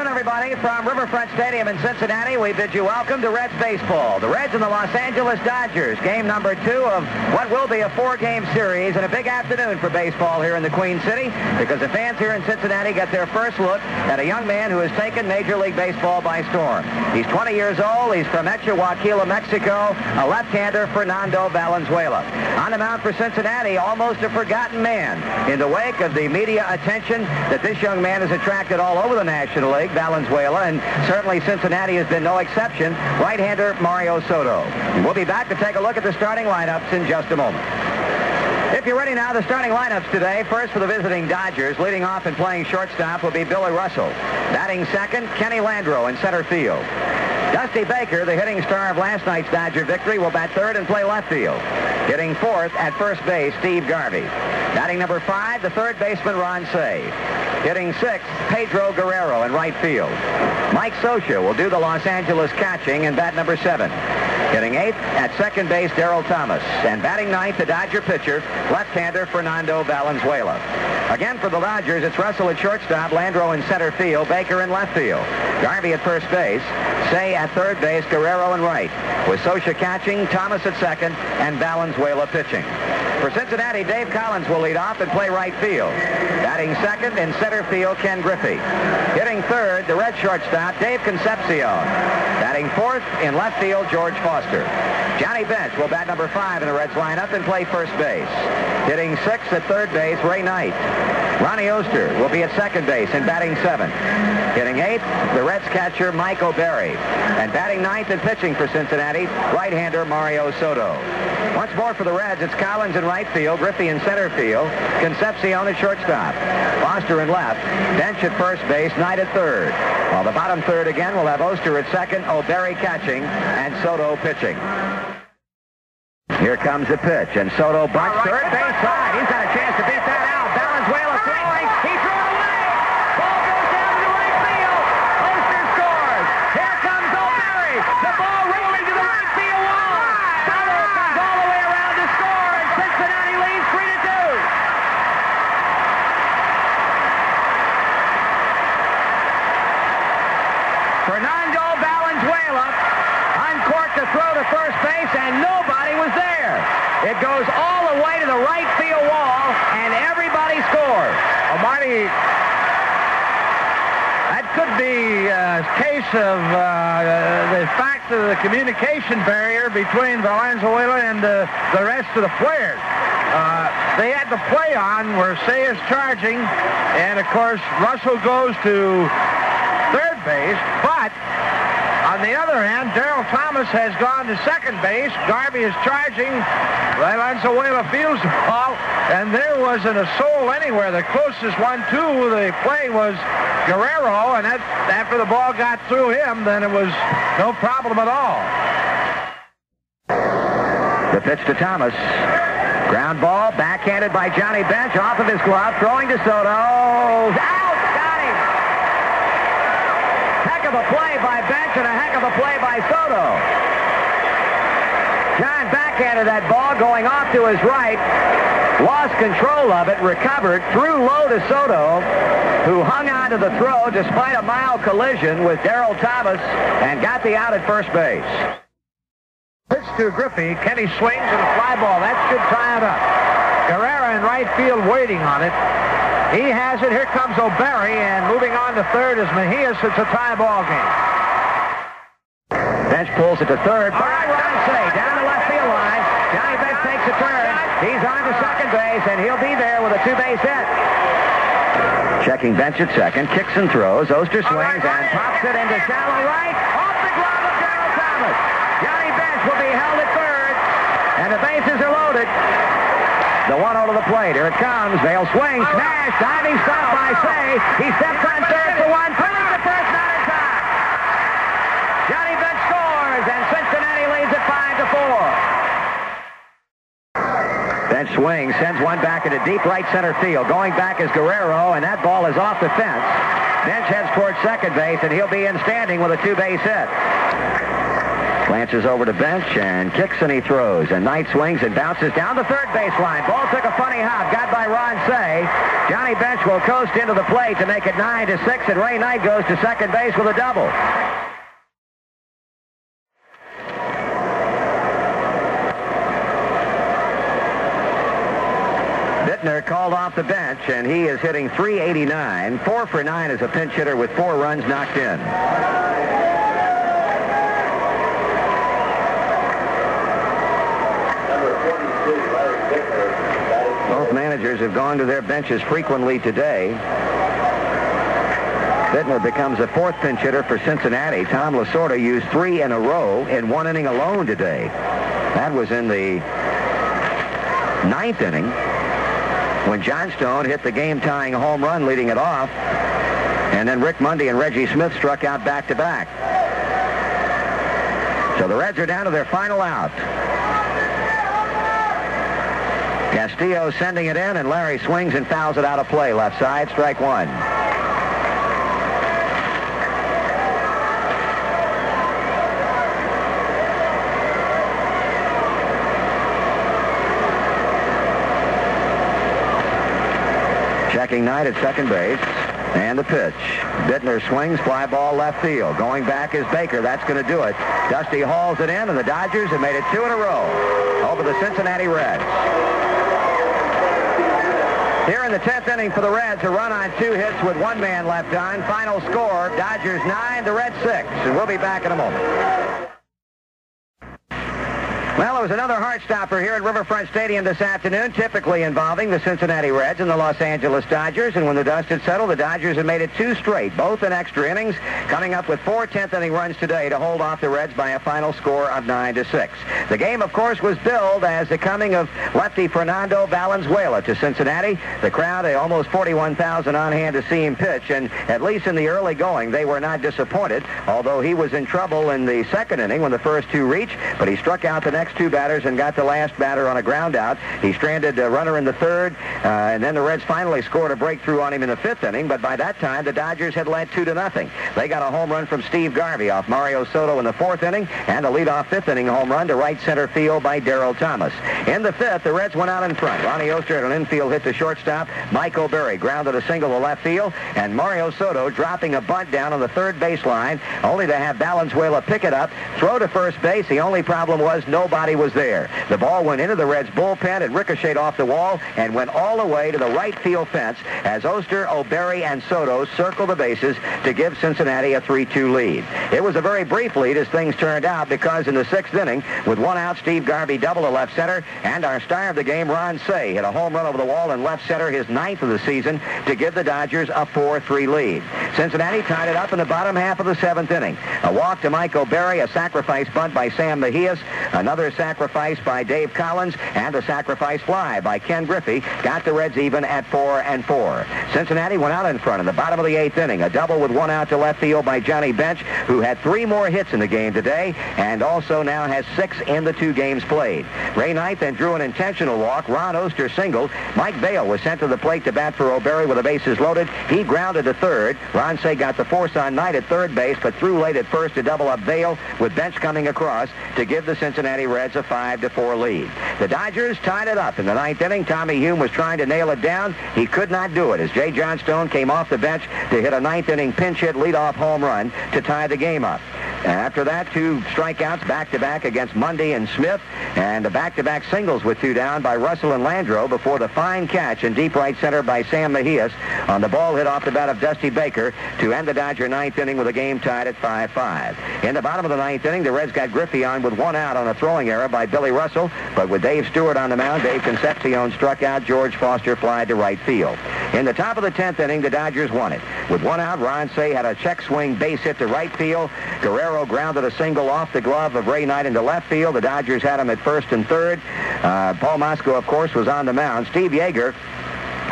afternoon, everybody. From Riverfront Stadium in Cincinnati, we bid you welcome to Reds baseball. The Reds and the Los Angeles Dodgers, game number 2 of what will be a 4-game series, and a big afternoon for baseball here in the Queen City, because the fans here in Cincinnati get their first look at a young man who has taken Major League Baseball by storm. He's 20 years old. He's from Etchahuaquila, Mexico, a left-hander, Fernando Valenzuela. On the mound for Cincinnati, almost a forgotten man in the wake of the media attention that this young man has attracted all over the National League, Valenzuela, and certainly Cincinnati has been no exception. Right-hander Mario Soto. And we'll be back to take a look at the starting lineups in just a moment. If you're ready now, the starting lineups today. First for the visiting Dodgers, leading off and playing shortstop will be Billy Russell. Batting second, Kenny Landreau in center field. Dusty Baker, the hitting star of last night's Dodger victory, will bat third and play left field. Hitting fourth at first base, Steve Garvey. Batting number 5, the third baseman, Ron Cey. Hitting sixth, Pedro Guerrero in right field. Mike Scioscia will do the Los Angeles catching and bat number 7. Hitting 8th at second base, Daryl Thomas. And batting 9th, the Dodger pitcher, left-hander Fernando Valenzuela. Again for the Dodgers, it's Russell at shortstop, Landreau in center field, Baker in left field. Garvey at first base, Cey at third base, Guerrero in right. With Scioscia catching, Thomas at second, and Valenzuela pitching. For Cincinnati, Dave Collins will lead off and play right field. Batting second in center field, Ken Griffey. Hitting third, the Red shortstop, Dave Concepcion. Batting fourth in left field, George Foster. Johnny Bench will bat number 5 in the Reds lineup and play first base. Hitting sixth at third base, Ray Knight. Ronnie Oster will be at second base and batting 7th. Hitting 8th, the Reds catcher, Mike O'Berry. And batting 9th and pitching for Cincinnati, right-hander Mario Soto. Once more for the Reds, it's Collins in right field, Griffey in center field, Concepcion at shortstop, Foster in left, Bench at first base, Knight at third. While the bottom third again will have Oster at second, O'Berry catching, and Soto pitching. Here comes the pitch, and Soto bunts third base side. He's got a chance to beat that out. Valenzuela throwing. He threw it away. Ball goes down to right field. Oster scores. Here comes O'Berry. The ball rolling to the right field wall. Soto comes all the way around to score, and Cincinnati leads 3-2. Fernando Valenzuela uncorked the throw to first base, and nobody was there. It goes all the way to the right field wall, and everybody scores. Well, Marty, that could be a case of the fact of the communication barrier between Valenzuela and the rest of the players. They had the play on where Cey is charging, and of course Russell goes to third base, but on the other hand, Daryl Thomas has gone to second base. Garvey is charging. Valenzuela fields the ball, and there wasn't a soul anywhere. The closest one to the play was Guerrero, and after the ball got through him, then it was no problem at all. The pitch to Thomas. Ground ball, backhanded by Johnny Bench, off of his glove, throwing to Soto. Out! Got him! Heck of a play by Bench and a heck of a play by Soto. John backhanded that ball, going off to his right, lost control of it, recovered, threw low to Soto, who hung on to the throw despite a mild collision with Daryl Thomas and got the out at first base. Pitch to Griffey. Kenny swings and a fly ball. That should tie it up. Guerrero in right field waiting on it. He has it. Here comes O'Berry, and moving on to third is Mejias. It's a tie ball game. Bench pulls it to third. By Ron Cey, down the left field line. Johnny Bench takes a turn. He's on to second base, and he'll be there with a 2-base hit. Checking Bench at second. Kicks and throws. Oster swings and pops it into shallow right. Off the glove of Daryl Thomas. Johnny Bench will be held at third, and the bases are loaded. The 1-0 to the plate. Here it comes. They'll swing, smash, diving stop by Cey. He steps on third for one. Pulling to first, not in time. Johnny Bench scores, and Cincinnati leads at 5-4. Bench swings, sends one back into deep right center field. Going back is Guerrero, and that ball is off the fence. Bench heads towards second base, and he'll be in standing with a 2-base hit. Glances over to Bench and kicks and he throws. And Knight swings and bounces down the third baseline. Ball took a funny hop. Got by Ron Cey. Johnny Bench will coast into the plate to make it 9-6. And Ray Knight goes to second base with a double. Bittner called off the bench, and he is hitting .389, 4 for 9 as a pinch hitter with 4 runs knocked in. Both managers have gone to their benches frequently today. Bittner becomes the 4th pinch hitter for Cincinnati. Tom Lasorda used 3 in a row in 1 inning alone today. That was in the 9th inning when Johnstone hit the game-tying home run leading it off, and then Rick Mundy and Reggie Smith struck out back-to-back. So the Reds are down to their final out. Castillo sending it in, and Larry swings and fouls it out of play. Left side, strike 1. Checking Knight at second base. And the pitch. Bittner swings, fly ball left field. Going back is Baker. That's going to do it. Dusty hauls it in, and the Dodgers have made it 2 in a row over the Cincinnati Reds. Here in the 10th inning for the Reds, a run on 2 hits with 1 man left on. Final score, Dodgers 9, the Reds 6. And we'll be back in a moment. Well, it was another heart-stopper here at Riverfront Stadium this afternoon, typically involving the Cincinnati Reds and the Los Angeles Dodgers. And when the dust had settled, the Dodgers have made it 2 straight, both in extra innings, coming up with 4 10th-inning runs today to hold off the Reds by a final score of 9-6. The game, of course, was billed as the coming of lefty Fernando Valenzuela to Cincinnati. The crowd, almost 41,000 on hand to see him pitch, and at least in the early going, they were not disappointed, although he was in trouble in the 2nd inning when the first 2 reached, but he struck out the next 2 batters and got the last batter on a ground out. He stranded a runner in the 3rd, and then the Reds finally scored a breakthrough on him in the 5th inning, but by that time, the Dodgers had led 2-0. They got a home run from Steve Garvey off Mario Soto in the 4th inning, and a leadoff 5th inning home run to right center field by Darryl Thomas. In the 5th, the Reds went out in front. Ronnie Oster had an infield hit to shortstop. Mike O'Berry grounded a single to left field, and Mario Soto dropping a bunt down on the 3rd baseline, only to have Valenzuela pick it up, throw to first base. The only problem was nobody was there. The ball went into the Reds' bullpen. It ricocheted off the wall and went all the way to the right field fence as Oster, O'Berry, and Soto circled the bases to give Cincinnati a 3-2 lead. It was a very brief lead as things turned out, because in the 6th inning, with 1 out, Steve Garvey doubled to left center, and our star of the game, Ron Cey, hit a home run over the wall in left center, his 9th of the season, to give the Dodgers a 4-3 lead. Cincinnati tied it up in the bottom half of the 7th inning. A walk to Mike O'Berry, a sacrifice bunt by Sam Mejias, another sacrifice by Dave Collins, and a sacrifice fly by Ken Griffey got the Reds even at 4-4. Cincinnati went out in front in the bottom of the 8th inning. A double with 1 out to left field by Johnny Bench, who had 3 more hits in the game today, and also now has 6 in the 2 games played. Ray Knight then drew an intentional walk. Ron Oster singled. Mike Vail was sent to the plate to bat for O'Berry with the bases loaded. He grounded to 3rd. Ron Cey got the force on Knight at 3rd base, but threw late at first to double up Vail, with Bench coming across to give the Cincinnati Reds a 5-4 lead. The Dodgers tied it up in the 9th inning. Tommy Hume was trying to nail it down. He could not do it as Jay Johnstone came off the bench to hit a 9th inning pinch hit leadoff home run to tie the game up. After that, 2 strikeouts back-to-back against Mundy and Smith, and a back-to-back singles with 2 down by Russell and Landreau before the fine catch in deep right center by Sam Mejias on the ball hit off the bat of Dusty Baker to end the Dodger 9th inning with a game tied at 5-5. In the bottom of the 9th inning, the Reds got Griffey on with 1 out on a throwing error by Billy Russell, but with Dave Stewart on the mound, Dave Concepcion struck out. George Foster flied to right field. In the top of the 10th inning, the Dodgers won it. With 1 out, Ron Cey had a check swing base hit to right field. Guerrero grounded a single off the glove of Ray Knight into left field. The Dodgers had him at 1st and 3rd. Paul Mosco, of course, was on the mound. Steve Yeager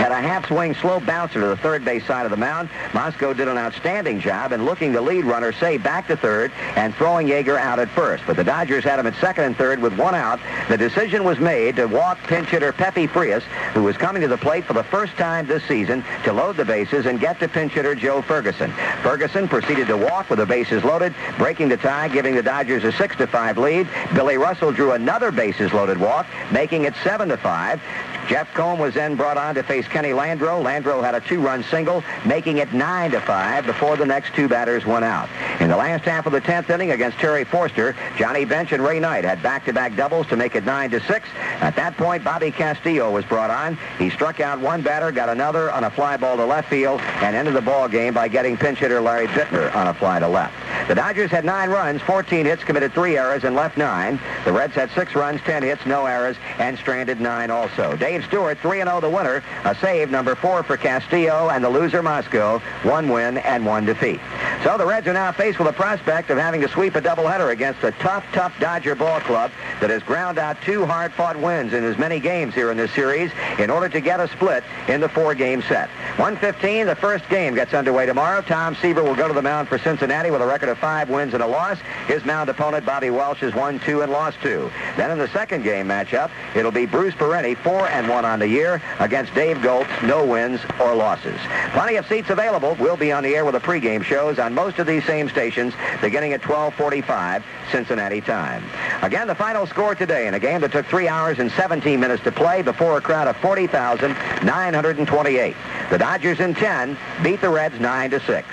had a half-swing slow bouncer to the third base side of the mound. Mosco did an outstanding job in looking the lead runner Say back to third and throwing Yeager out at first. But the Dodgers had him at second and third with one out. The decision was made to walk pinch hitter Pepe Frias, who was coming to the plate for the first time this season, to load the bases and get to pinch hitter Joe Ferguson. Ferguson proceeded to walk with the bases loaded, breaking the tie, giving the Dodgers a 6-5 lead. Billy Russell drew another bases-loaded walk, making it 7-5. Jeff Cohn was then brought on to face Kenny Landreau. Landreau had a 2-run single, making it 9-5 before the next two batters went out. In the last half of the 10th inning against Terry Forster, Johnny Bench and Ray Knight had back-to-back doubles to make it 9-6. At that point, Bobby Castillo was brought on. He struck out one batter, got another on a fly ball to left field, and ended the ball game by getting pinch hitter Larry Bittner on a fly to left. The Dodgers had 9 runs, 14 hits, committed 3 errors, and left 9. The Reds had 6 runs, 10 hits, no errors, and stranded 9 also. Dave Stewart, 3-0 the winner, a save, number 4 for Castillo, and the loser Mosco, 1 win and 1 defeat. So the Reds are now faced with the prospect of having to sweep a doubleheader against a tough Dodger ball club that has ground out 2 hard-fought wins in as many games here in this series in order to get a split in the 4-game set. 1:15, the first game gets underway tomorrow. Tom Seaver will go to the mound for Cincinnati with a record of 5 wins and a loss. His mound opponent, Bobby Welsh, is 1-2 and lost 2. Then in the second game matchup, it'll be Bruce Perrine, 4-1 on the year, against Dave Goltz, no wins or losses. Plenty of seats available. We'll be on the air with the pregame shows on most of these same stations beginning at 12:45 Cincinnati time. Again, the final score today in a game that took 3 hours and 17 minutes to play before a crowd of 40,928. The Dodgers in 10 beat the Reds 9-6.